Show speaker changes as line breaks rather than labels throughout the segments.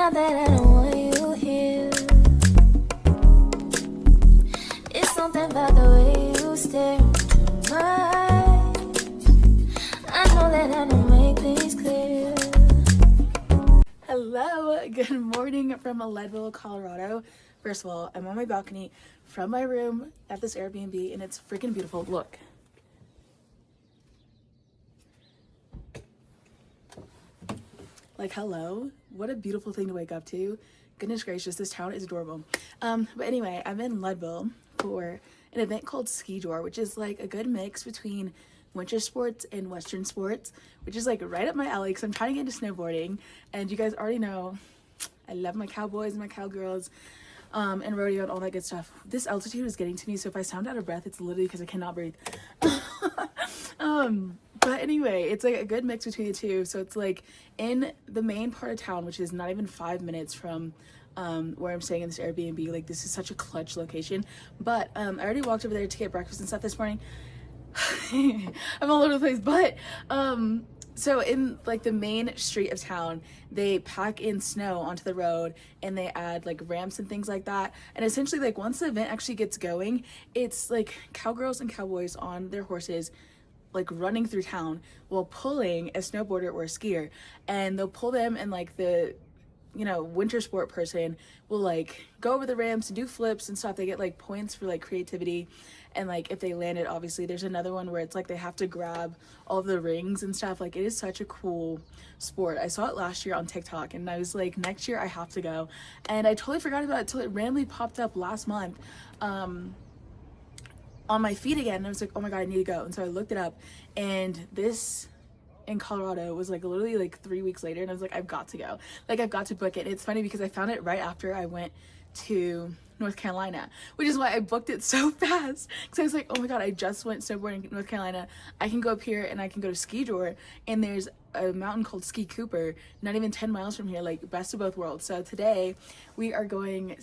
not that I don't want you here. It's something about the way you stare into my eyes. I know that I don't make things clear.
Hello, good morning from Leadville, Colorado. First of all, I'm on my balcony from my room at this Airbnb and it's freaking beautiful. Look. Like, hello, what a beautiful thing to wake up to. Goodness gracious, this town is adorable. But anyway, I'm in Leadville for an event called Skijor, which is like a good mix between winter sports and western sports, which is like right up my alley because I'm trying to get into snowboarding. And you guys already know I love my cowboys and my cowgirls, and rodeo and all that good stuff. This altitude is getting to me, so if I sound out of breath, it's literally because I cannot breathe. But anyway, it's like a good mix between the two. So it's like in the main part of town, which is not even 5 minutes from where I'm staying in this Airbnb. Like, this is such a clutch location. But I already walked over there to get breakfast and stuff this morning. I'm all over the place. But so in like the main street of town, they pack in snow onto the road and they add like ramps and things like that. And essentially, like, once the event actually gets going, it's like cowgirls and cowboys on their horses, like running through town while pulling a snowboarder or a skier. And they'll pull them, and like the, you know, winter sport person will like go over the ramps and do flips and stuff. They get like points for like creativity, and like if they land it, obviously there's another one where it's like they have to grab all of the rings and stuff. Like, it is such a cool sport. I saw it last year on TikTok and I was like, next year I have to go. And I totally forgot about it till it randomly popped up last month on my feed again, and I was like, oh my god, I need to go. And so I looked it up, and this in Colorado was like literally like 3 weeks later, and I was like, I've got to go. Like, I've got to book it. And it's funny because I found it right after I went to North Carolina, which is why I booked it so fast, because I was like, oh my god, I just went snowboarding in North Carolina. I can go up here and I can go to Skijor, and there's a mountain called Ski Cooper, not even 10 miles from here. Like, best of both worlds. So today we are going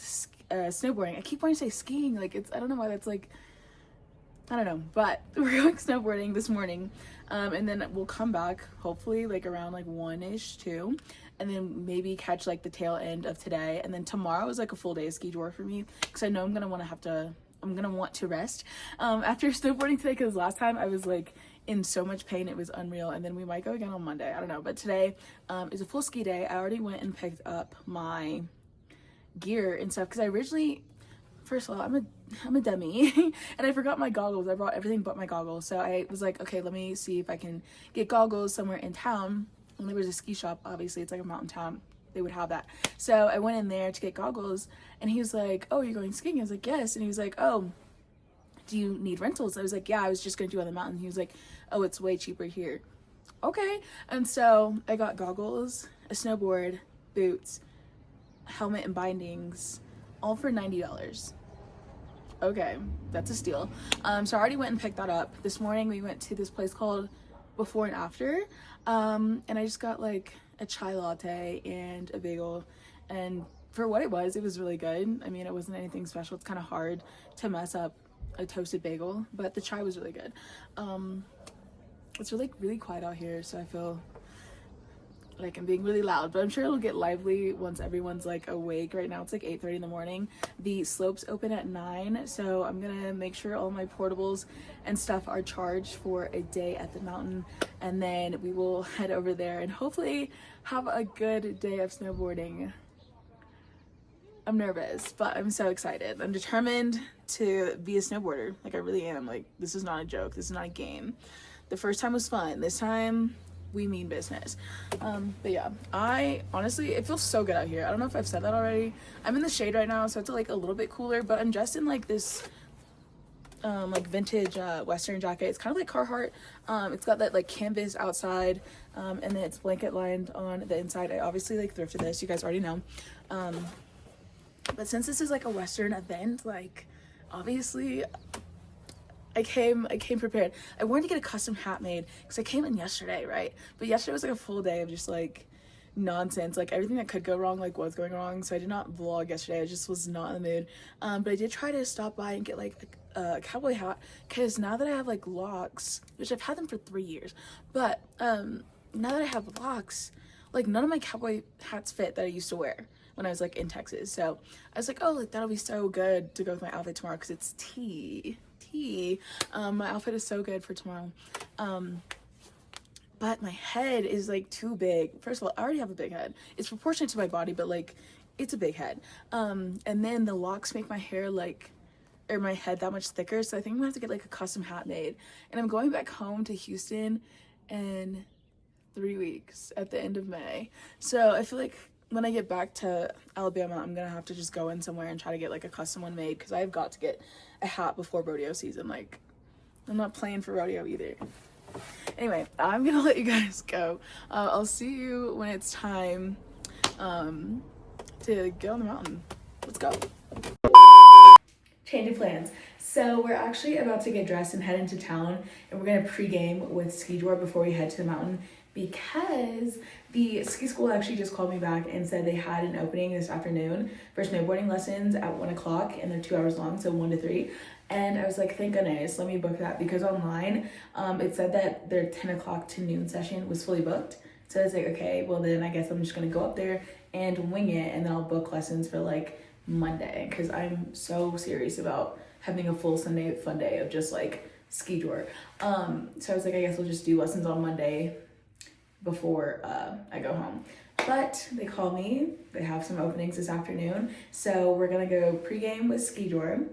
snowboarding. I keep wanting to say skiing, like, it's, I don't know why that's like, I don't know, but we're going snowboarding this morning, and then we'll come back hopefully like around like 1-ish, 2, and then maybe catch like the tail end of today. And then tomorrow is like a full day of ski tour for me, because I know I'm gonna want to rest after snowboarding today, because last time I was like in so much pain, it was unreal. And then we might go again on Monday, I don't know. But today is a full ski day. I already went and picked up my gear and stuff, because I originally, first of all, I'm a dummy and I forgot my goggles. I brought everything but my goggles. So I was like, okay, let me see if I can get goggles somewhere in town. And there was a ski shop, obviously it's like a mountain town, they would have that. So I went in there to get goggles, and he was like, oh, you're going skiing? I was like, yes. And he was like, oh, do you need rentals? I was like, yeah, I was just gonna do on the mountain. He was like, oh, it's way cheaper here. Okay. And so I got goggles, a snowboard, boots, helmet, and bindings, all for $90. Okay, that's a steal. So I already went and picked that up. This morning we went to this place called Before and After, and I just got like a chai latte and a bagel, and for what it was really good. I mean, it wasn't anything special. It's kind of hard to mess up a toasted bagel, but the chai was really good. It's really quiet out here, so I feel like I'm being really loud, but I'm sure it'll get lively once everyone's like awake. Right now it's like 8:30 in the morning. The slopes open at 9, so I'm gonna make sure all my portables and stuff are charged for a day at the mountain, and then we will head over there and hopefully have a good day of snowboarding. I'm nervous, but I'm so excited. I'm determined to be a snowboarder. Like, I really am. Like, this is not a joke. This is not a game. The first time was fun. This time we mean business. But yeah, I honestly, it feels so good out here. I don't know if I've said that already. I'm in the shade right now, so it's like a little bit cooler, but I'm dressed in like this like vintage western jacket. It's kind of like Carhartt. It's got that like canvas outside, and then it's blanket lined on the inside. I obviously like thrifted this, you guys already know. But since this is like a western event, like obviously I came prepared. I wanted to get a custom hat made because I came in yesterday, right? But yesterday was like a full day of just like nonsense. Like, everything that could go wrong like was going wrong, so I did not vlog yesterday. I just was not in the mood. But I did try to stop by and get like a cowboy hat, because now that I have like locks, which I've had them for 3 years, but now that I have locks, like none of my cowboy hats fit that I used to wear when I was like in Texas. So I was like, oh, like that'll be so good to go with my outfit tomorrow because it's tea. My outfit is so good for tomorrow. But my head is like too big. First of all, I already have a big head. It's proportionate to my body, but like it's a big head. And then the locks make my hair like, or my head that much thicker. So I think I'm gonna have to get like a custom hat made. And I'm going back home to Houston in 3 weeks at the end of May. So I feel like when I get back to Alabama, I'm gonna have to just go in somewhere and try to get like a custom one made because I've got to get a hat before rodeo season. Like, I'm not playing for rodeo either. Anyway, I'm gonna let you guys go. I'll see you when it's time to get on the mountain. Let's go. Change of plans. So we're actually about to get dressed and head into town, and we're gonna pregame with Skijor before we head to the mountain because the ski school actually just called me back and said they had an opening this afternoon for snowboarding lessons at 1 o'clock, and they're 2 hours long, so 1 to 3. And I was like, thank goodness, let me book that, because online it said that their 10 o'clock to noon session was fully booked. So I was like, okay, well then I guess I'm just gonna go up there and wing it, and then I'll book lessons for like Monday, because I'm so serious about having a full Sunday fun day of just like Skijor. So I was like, I guess we'll just do lessons on Monday before I go home. But they called me, they have some openings this afternoon, so we're gonna go pregame with Skijor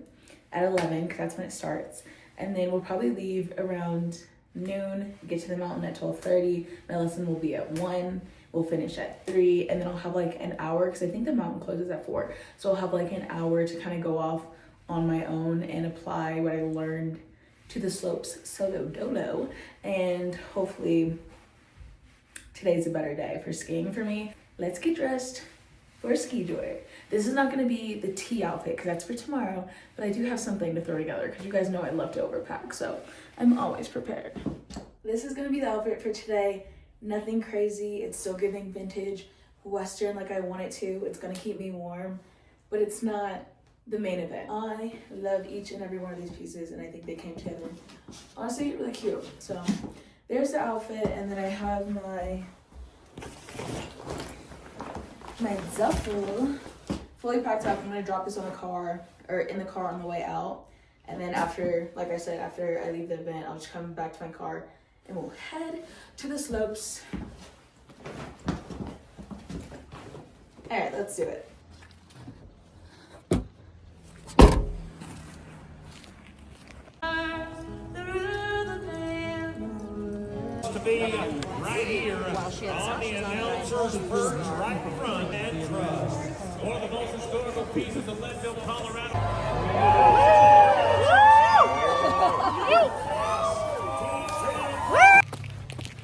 at 11, because that's when it starts, and then we'll probably leave around noon, get to the mountain at 12:30. My lesson will be at 1, we'll finish at 3, and then I'll have like an hour, because I think the mountain closes at 4, so I'll have like an hour to kind of go off on my own and apply what I learned to the slopes solo dolo, and hopefully today's a better day for skiing for me. Let's get dressed for Skijor. This is not going to be the tea outfit because that's for tomorrow, but I do have something to throw together because you guys know I love to overpack, so I'm always prepared. This is going to be the outfit for today. Nothing crazy. It's still giving vintage Western like I want it to. It's going to keep me warm, but it's not the main event. I love each and every one of these pieces, and I think they came together honestly really cute. So there's the outfit, and then I have my duffel fully packed up. I'm gonna drop this on the car, or in the car on the way out, and then after, like I said, after I leave the event, I'll just come back to my car and we'll head to the slopes. All right, let's do it.
To be right here on the announcer's perch, right in front and trust. One of the most historical pieces of Leadville, Colorado.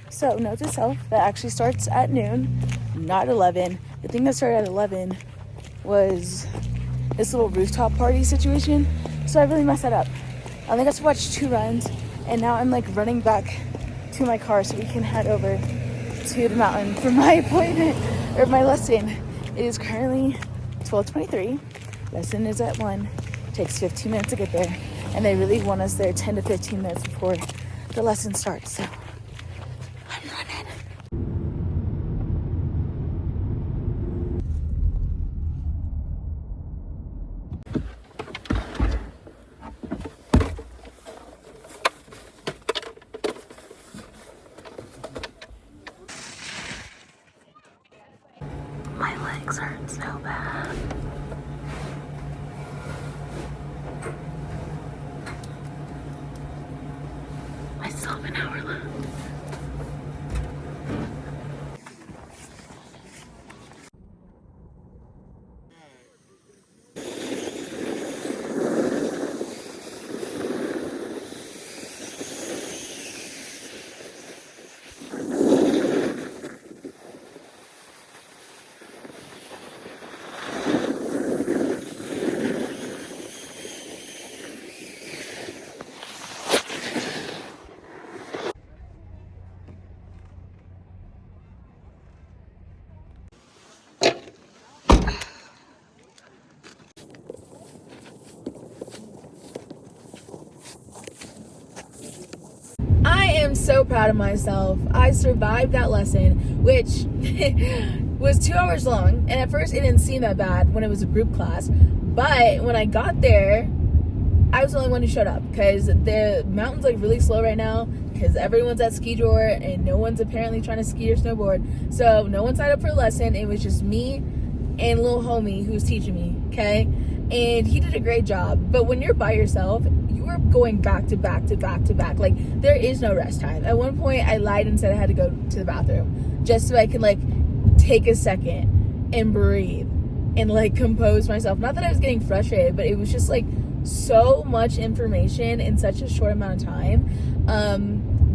So note to self, that actually starts at noon, not 11. The thing that started at 11 was this little rooftop party situation, so I really messed that up. I only got to watch 2 runs, and now I'm like running back to my car so we can head over to the mountain for my appointment, or my lesson. It is currently 12:23. Lesson is at 1. Takes 15 minutes to get there, and they really want us there 10 to 15 minutes before the lesson starts, so I'm running. My legs hurt so bad. I still have an hour left. I am so proud of myself. I survived that lesson, which was 2 hours long. And at first it didn't seem that bad when it was a group class. But when I got there, I was the only one who showed up because the mountain's like really slow right now because everyone's at Skijor and no one's apparently trying to ski or snowboard. So no one signed up for a lesson. It was just me and little homie who was teaching me, okay? And he did a great job. But when you're by yourself, you are going back to back to back to back. Like, there is no rest time. At one point, I lied and said I had to go to the bathroom just so I could, like, take a second and breathe and, like, compose myself. Not that I was getting frustrated, but it was just, like, so much information in such a short amount of time.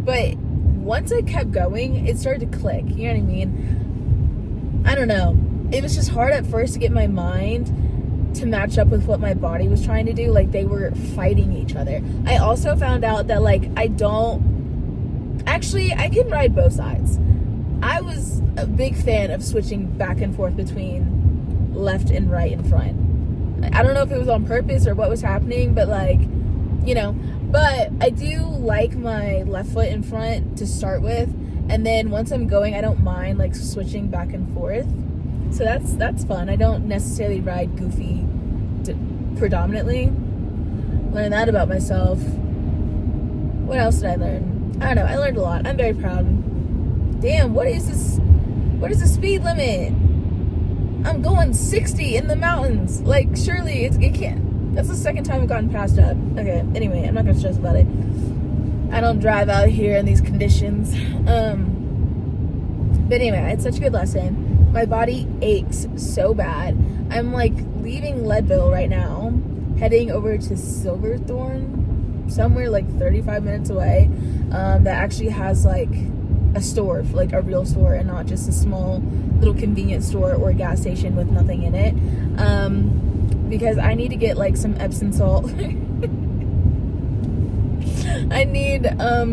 But once I kept going, it started to click. You know what I mean? I don't know. It was just hard at first to get my mind to match up with what my body was trying to do. Like, they were fighting each other. I also found out that, like, I can ride both sides. I was a big fan of switching back and forth between left and right and front. I don't know if it was on purpose or what was happening, but, like, you know. But I do like my left foot in front to start with, and then once I'm going, I don't mind, like, switching back and forth. So that's fun. I don't necessarily ride goofy predominantly. Learn that about myself. What else did I learn? I don't know. I learned a lot. I'm very proud. Damn, what is this? What is the speed limit? I'm going 60 in the mountains. Like, surely it can't. That's the second time I've gotten passed up. Okay, anyway, I'm not gonna stress about it. I don't drive out here in these conditions. But anyway, I had such a good lesson. My body aches so bad. I'm, like, leaving Leadville right now, heading over to Silverthorne, somewhere like 35 minutes away, that actually has, like, a store, like a real store, and not just a small little convenience store or a gas station with nothing in it. Because I need to get, like, some Epsom salt. I need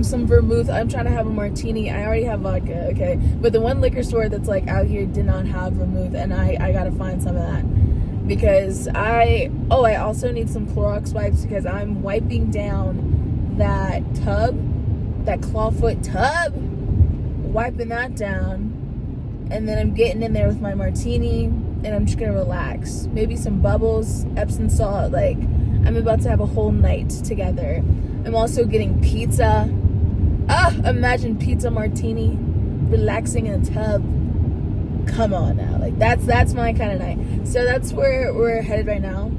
some vermouth. I'm trying to have a martini. I already have vodka, okay? But the one liquor store that's, like, out here did not have vermouth, and I gotta find some of that. Because I also need some Clorox wipes because I'm wiping down that tub, that clawfoot tub, wiping that down, and then I'm getting in there with my martini, and I'm just gonna relax. Maybe some bubbles, Epsom salt. Like, I'm about to have a whole night together. I'm also getting pizza. Imagine pizza martini, relaxing in a tub. Come on now, like, that's my kind of night. So that's where we're headed right now,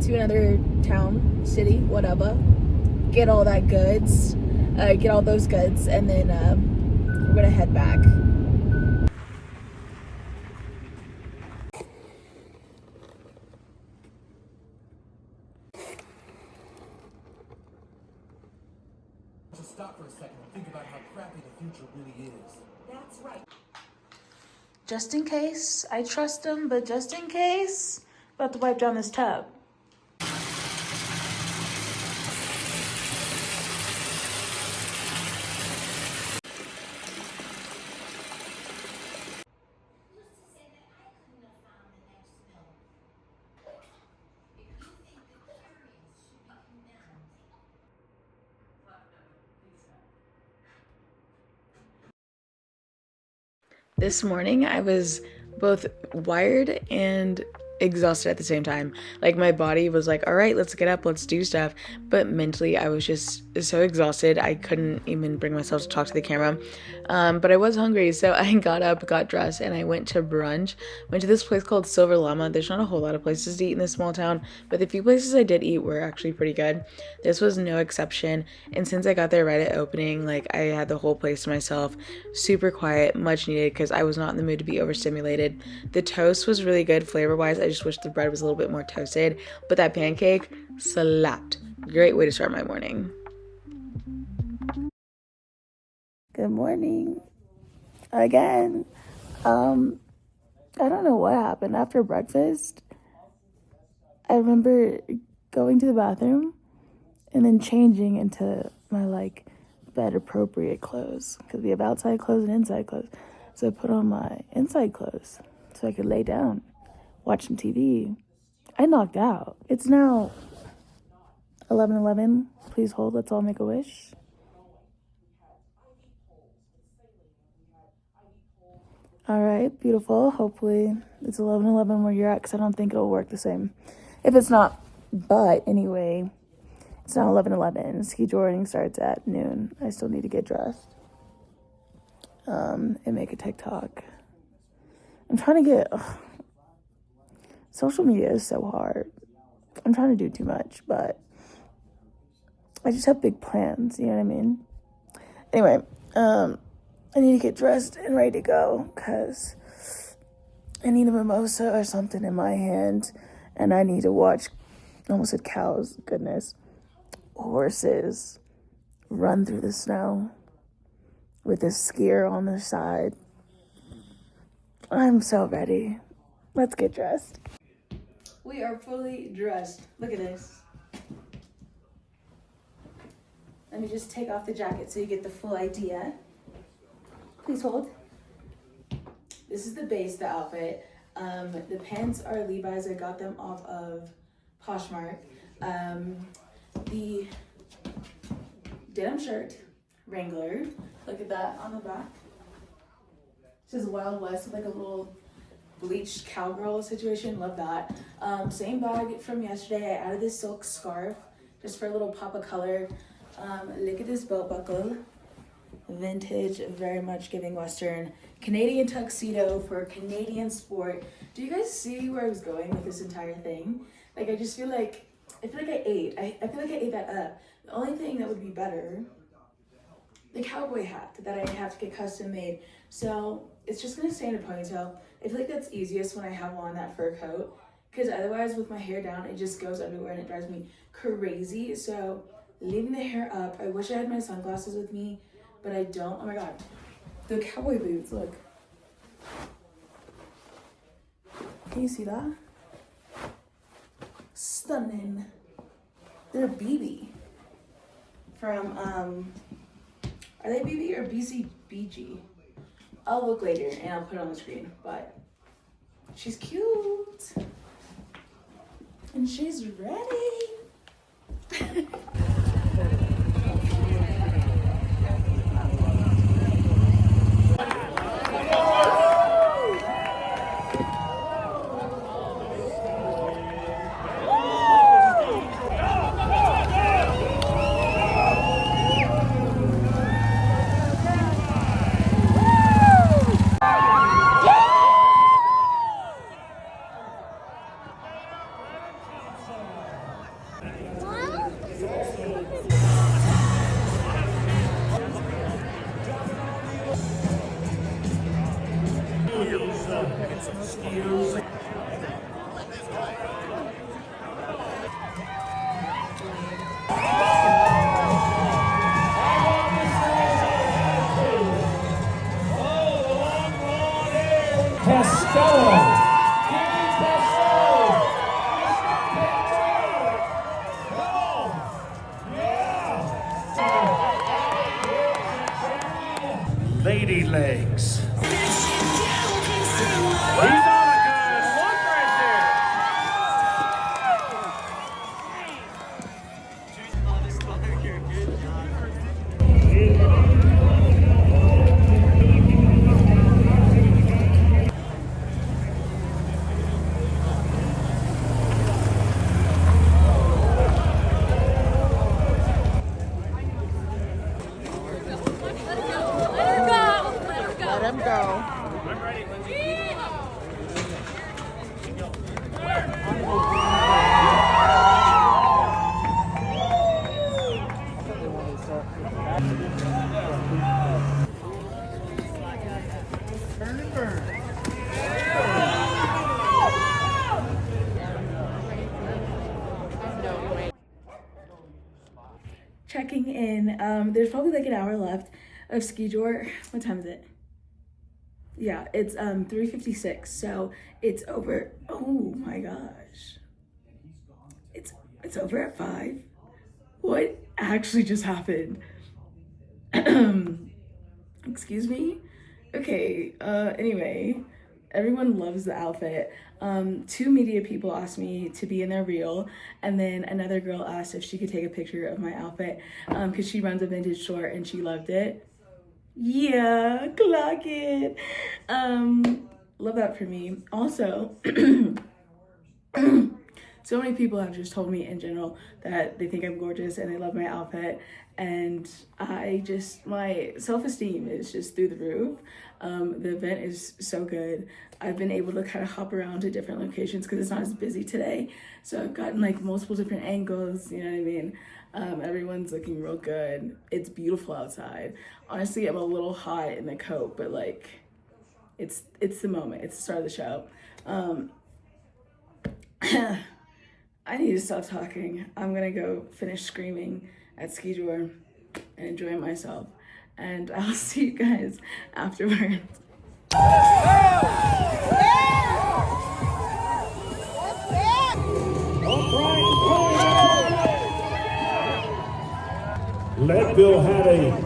to another town, city, whatever. Get all that goods, get all those goods, and then we're gonna head back.
Just stop for a second and think about how crappy the future really is.
That's right.
Just in case, I trust him, but just in case, about to wipe down this tub. This morning, I was both wired and exhausted at the same time. Like, my body was like, all right, let's get up, let's do stuff. But mentally, I was just so exhausted. I couldn't even bring myself to talk to the camera. But I was hungry, so I got up, got dressed, and I went to brunch. Went to this place called Silver Llama. There's not a whole lot of places to eat in this small town, but the few places I did eat were actually pretty good. This was no exception. And since I got there right at opening, like, I had the whole place to myself. Super quiet, much needed, because I was not in the mood to be overstimulated. The toast was really good flavor-wise. I just wish the bread was a little bit more toasted, but that pancake slapped. Great way to start my morning. Good morning again. I don't know what happened after breakfast. I remember going to the bathroom and then changing into my, like, bed appropriate clothes, because we have outside clothes and inside clothes. So I put on my inside clothes so I could lay down, watch some TV. I knocked out. It's now 11:11. Please hold. Let's all make a wish. All right, beautiful. Hopefully it's 11:11 where you're at, because I don't think it'll work the same if it's not. But anyway, it's now 11:11. Skijor starts at noon. I still need to get dressed and make a TikTok. I'm trying to get... social media is so hard. I'm trying to do too much, but I just have big plans, you know what I mean? Anyway, I need to get dressed and ready to go, because I need a mimosa or something in my hand, and I need to watch, I almost said cows, goodness, horses run through the snow with a skier on the side. I'm so ready. Let's get dressed. We are fully dressed. Look at this. Let me just take off the jacket so you get the full idea. Please hold. This is the base, the outfit. The pants are Levi's. I got them off of Poshmark. The denim shirt, Wrangler. Look at that on the back. It says Wild West with like a little bleached cowgirl situation. Love that. Same bag from yesterday. I added this silk scarf just for a little pop of color. Look at this belt buckle. Vintage, very much giving Western. Canadian tuxedo for Canadian sport. Do you guys see where I was going with this entire thing? Like, I just feel like, I feel like I ate that up. The only thing that would be better, the cowboy hat that I have to get custom made. So it's just gonna stay in a ponytail. I feel like that's easiest when I have on that fur coat, because otherwise with my hair down, it just goes everywhere and it drives me crazy. So leaving the hair up. I wish I had my sunglasses with me, but I don't. Oh my God, the cowboy boots, look. Can you see that? Stunning. They're BB from, are they BB or BCBG? I'll look later and I'll put it on the screen, but she's cute. And she's ready.
Lady legs. He's on a good look right there.
Checking in. There's probably like an hour left of Skijor. What time is it? Yeah, it's 3:56. So it's over. Oh my gosh. It's over at 5. What actually just happened? Excuse me? Okay, anyway, everyone loves the outfit. 2 media people asked me to be in their reel, and then another girl asked if she could take a picture of my outfit because she runs a vintage store and she loved it. Yeah, clock it. Love that for me. Also, so many people have just told me in general that they think I'm gorgeous and they love my outfit. And my self-esteem is just through the roof. The event is so good. I've been able to kind of hop around to different locations because it's not as busy today. So I've gotten like multiple different angles, you know what I mean? Everyone's looking real good. It's beautiful outside. Honestly, I'm a little hot in the coat, but like, it's the moment. It's the start of the show. I need to stop talking. I'm gonna go finish screaming at Skijor and enjoy myself. And I'll see you guys afterwards.
Leadville had a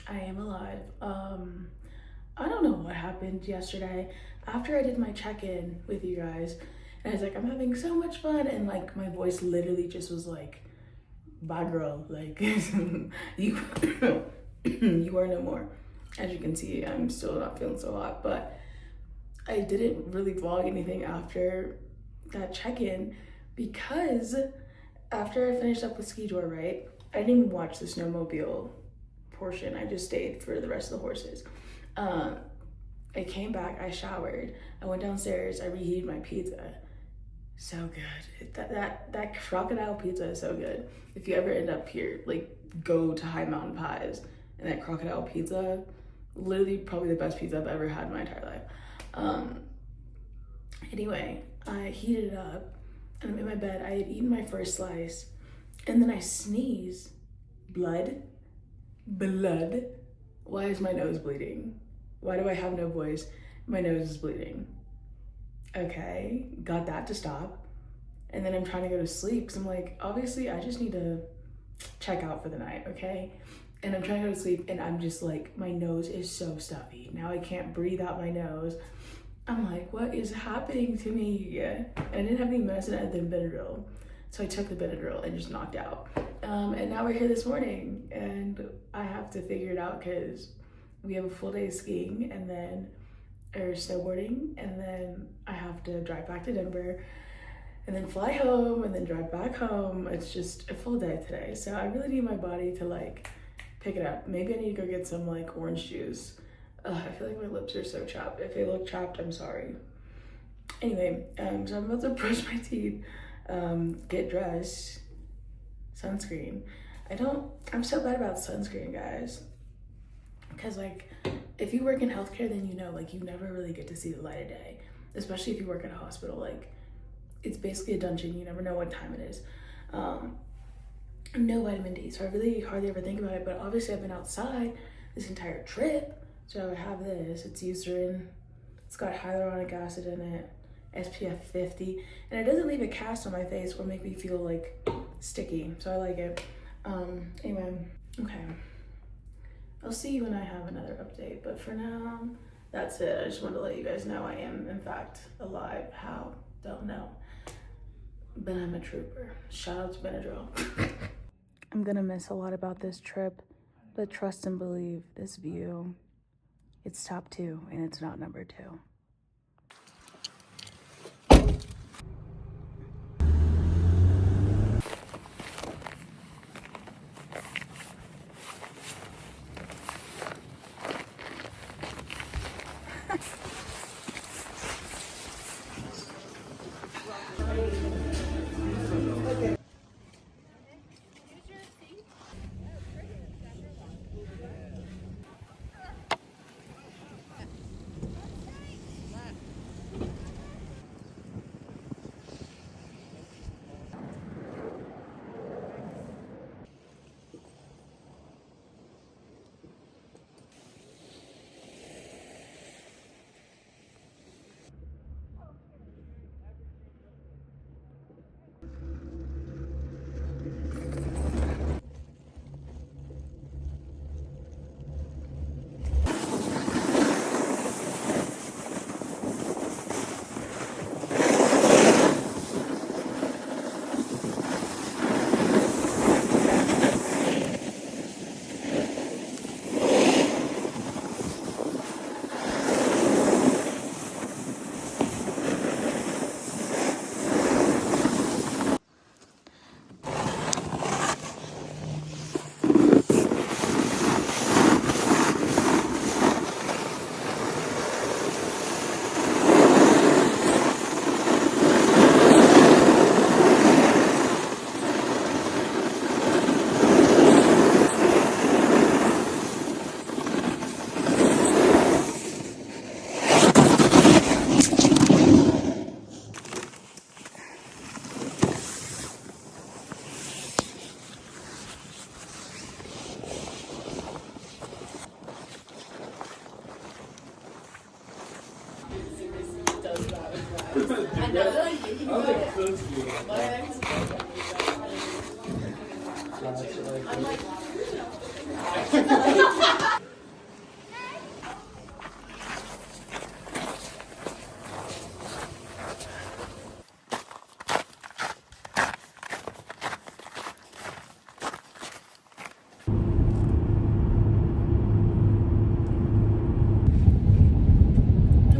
I am alive. I don't know what happened yesterday after I did my check-in with you guys, and I was like, I'm having so much fun, and like my voice literally just was like, bye girl, like you you are no more. As you can see, I'm still not feeling so hot, but I didn't really vlog anything after that check-in because after I finished up with Skijor, right, I didn't even watch the snowmobile portion. I just stayed for the rest of the horses. I came back, I showered, I went downstairs, I reheated my pizza. So good. That crocodile pizza is so good. If you ever end up here, like go to High Mountain Pies, and that crocodile pizza, literally probably the best pizza I've ever had in my entire life. Anyway, I heated it up and I'm in my bed. I had eaten my first slice and then I sneeze. Blood. Why is my nose bleeding? Why do I have no voice? My nose is bleeding. Okay, got that to stop. And then I'm trying to go to sleep because I'm like, obviously I just need to check out for the night, okay? And I'm trying to go to sleep and I'm just like, my nose is so stuffy. Now I can't breathe out my nose. I'm like, what is happening to me? And I didn't have any medicine other than Benadryl. So I took the Benadryl and just knocked out. And now we're here this morning and I have to figure it out because we have a full day of skiing and then, or snowboarding, and then I have to drive back to Denver and then fly home and then drive back home. It's just a full day today. So I really need my body to like pick it up. Maybe I need to go get some like orange juice. I feel like my lips are so chapped. If they look chapped, I'm sorry. Anyway, so I'm about to brush my teeth, get dressed, sunscreen. I'm so bad about sunscreen, guys. Because like, if you work in healthcare, then you know, like you never really get to see the light of day. Especially if you work at a hospital, like it's basically a dungeon. You never know what time it is. No vitamin D, so I really hardly ever think about it. But obviously I've been outside this entire trip. So I have this, it's Eucerin. It's got hyaluronic acid in it, SPF 50. And it doesn't leave a cast on my face or make me feel like sticky. So I like it. Anyway, okay. I'll see you when I have another update, but for now, that's it. I just wanted to let you guys know I am, in fact, alive. How? Don't know. But I'm a trooper. Shout out to Benadryl. I'm gonna miss a lot about this trip, but trust and believe this view, it's top 2 and it's not number 2.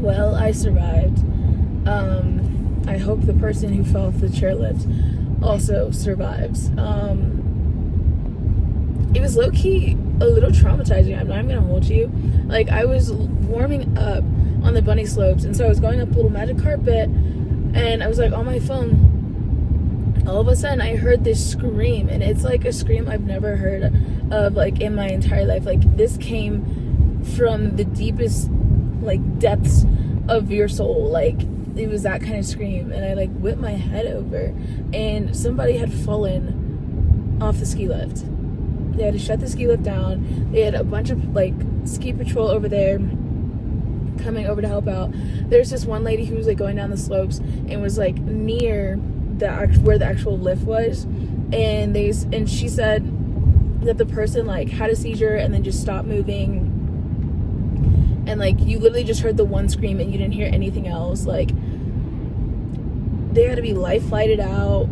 Well, I survived. I hope the person who fell off the chairlift also survives. It was low-key a little traumatizing. I'm not even gonna hold you. Like, I was warming up on the bunny slopes, and so I was going up a little magic carpet, and I was like on my phone. All of a sudden, I heard this scream, and it's like a scream I've never heard of, like, in my entire life. Like, this came from the deepest, like, depths of your soul. Like, it was that kind of scream, and I like whipped my head over, and somebody had fallen off the ski lift. They had to shut the ski lift down. They had a bunch of like ski patrol over there coming over to help out. There's this one lady who was like going down the slopes and was like near where the actual lift was, and she said that the person like had a seizure and then just stopped moving. And, like, you literally just heard the one scream and you didn't hear anything else. Like, they had to be life flighted out.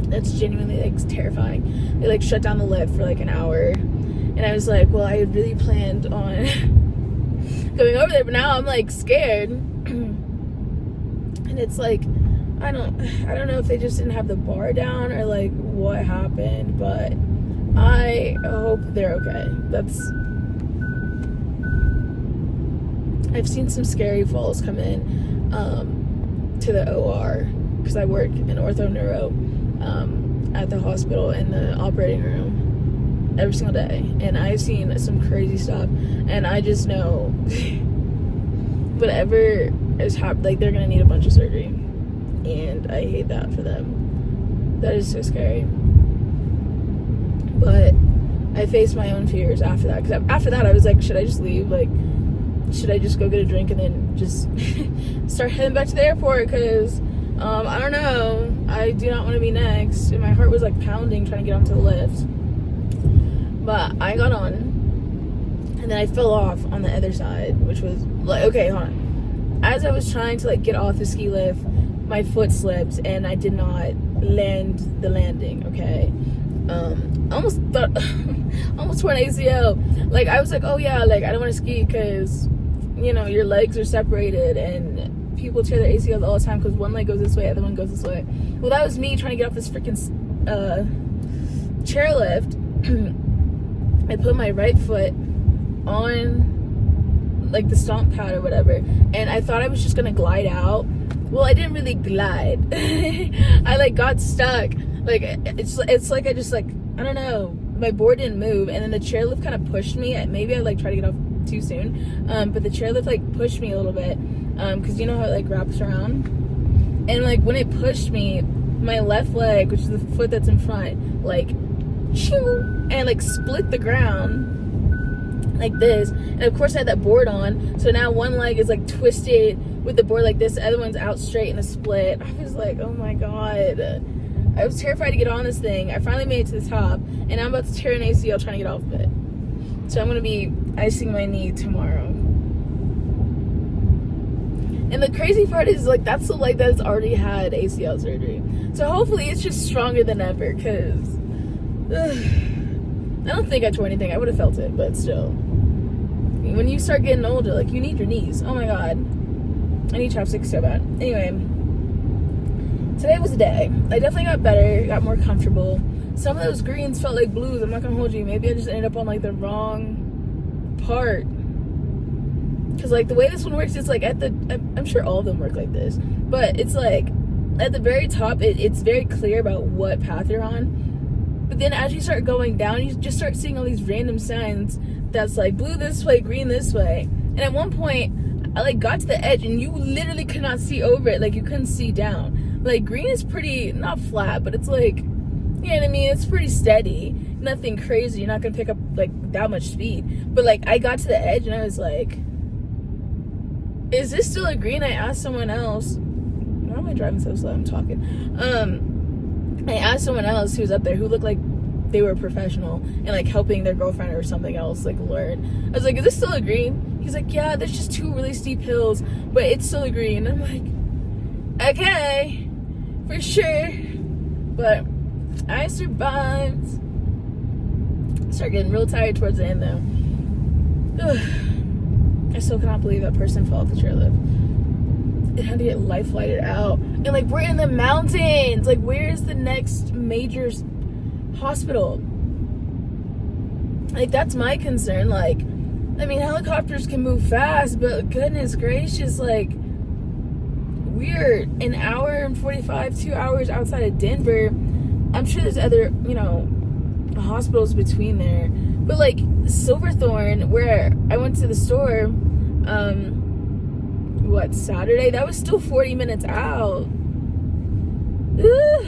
That's genuinely, like, terrifying. They, like, shut down the lift for, like, an hour. And I was like, well, I had really planned on going over there. But now I'm, like, scared. And it's, like, I don't know if they just didn't have the bar down or, like, what happened. But I hope they're okay. I've seen some scary falls come in to the OR because I work in ortho neuro at the hospital in the operating room every single day, and I've seen some crazy stuff, and I just know whatever is happening, like, they're gonna need a bunch of surgery, and I hate that for them. That is so scary. But I faced my own fears after that, because after that I was like, should I just leave? Like, should I just go get a drink and then just start heading back to the airport? Because I don't know, I do not want to be next. And my heart was like pounding trying to get onto the lift. But I got on, and then I fell off on the other side, which was like, okay, hold on. As I was trying to like get off the ski lift, my foot slipped and I did not land the landing. Okay, almost tore an ACL. Like, I was like, oh yeah, like, I don't want to ski because, you know, your legs are separated and people tear their ACLs all the time because one leg goes this way, the other one goes this way. Well, that was me trying to get off this freaking chairlift. I put my right foot on like the stomp pad or whatever, and I thought I was just gonna glide out. Well, I didn't really glide. I like got stuck. Like, it's like I just, like, I don't know, my board didn't move, and then the chairlift kind of pushed me. Maybe I like tried to get off too soon, but the chairlift like pushed me a little bit, because you know how it like wraps around, and like when it pushed me, my left leg, which is the foot that's in front, like choo, and like split the ground like this. And of course I had that board on, so now one leg is like twisted with the board like this, the other one's out straight in a split. I was like, oh my god, I was terrified to get on this thing. I finally made it to the top, and I'm about to tear an ACL trying to get off of it. So I'm gonna be icing my knee tomorrow. And the crazy part is, like, that's the leg that's already had ACL surgery. So hopefully it's just stronger than ever, because I don't think I tore anything. I would have felt it, but still. When you start getting older, like, you need your knees. Oh my god. I need chopsticks so bad. Anyway, today was a day. I definitely got better, got more comfortable. Some of those greens felt like blues. I'm not gonna hold you. Maybe I just ended up on like the wrong part. Cause like the way this one works, it's like I'm sure all of them work like this, but it's like at the very top, it's very clear about what path you're on. But then as you start going down, you just start seeing all these random signs that's like blue this way, green this way. And at one point, I like got to the edge and you literally could not see over it. Like, you couldn't see down. Like, green is pretty, not flat, but it's like, you know what I mean? It's pretty steady. Nothing crazy. You're not going to pick up, like, that much speed. But, like, I got to the edge and I was like, is this still a green? I asked someone else. Why am I driving so slow? I'm talking. I asked someone else who's up there who looked like they were professional and like helping their girlfriend or something else like learn. I was like, is this still a green? He's like, yeah, there's just 2 really steep hills, but it's still a green. I'm like, okay, for sure. But I survived. I started getting real tired towards the end though. I still cannot believe that person fell off the chairlift. It had to get life flighted out. And like, we're in the mountains. Like, where's the next major hospital? Like, that's my concern. Like, I mean, helicopters can move fast, but goodness gracious, like, we're an hour and 45, 2 hours outside of Denver. I'm sure there's other, you know, hospitals between there. But like, Silverthorne, where I went to the store, Saturday? That was still 40 minutes out. Ugh.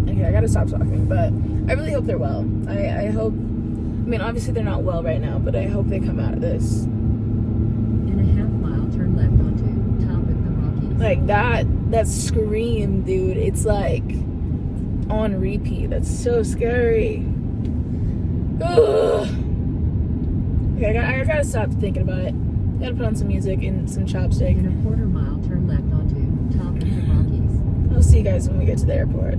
Okay, I gotta stop talking, but I really hope they're well. I hope, I mean, obviously they're not well right now, but I hope they come out of this.
In a half mile, turn left onto top of the Rockies.
Like, that scream, dude, it's like on repeat. That's so scary. Ugh. Okay, I gotta stop thinking about it. Gotta put on some music and some chopstick.
In a quarter mile, turn left onto top of the Rockies.
I'll see you guys when we get to the airport.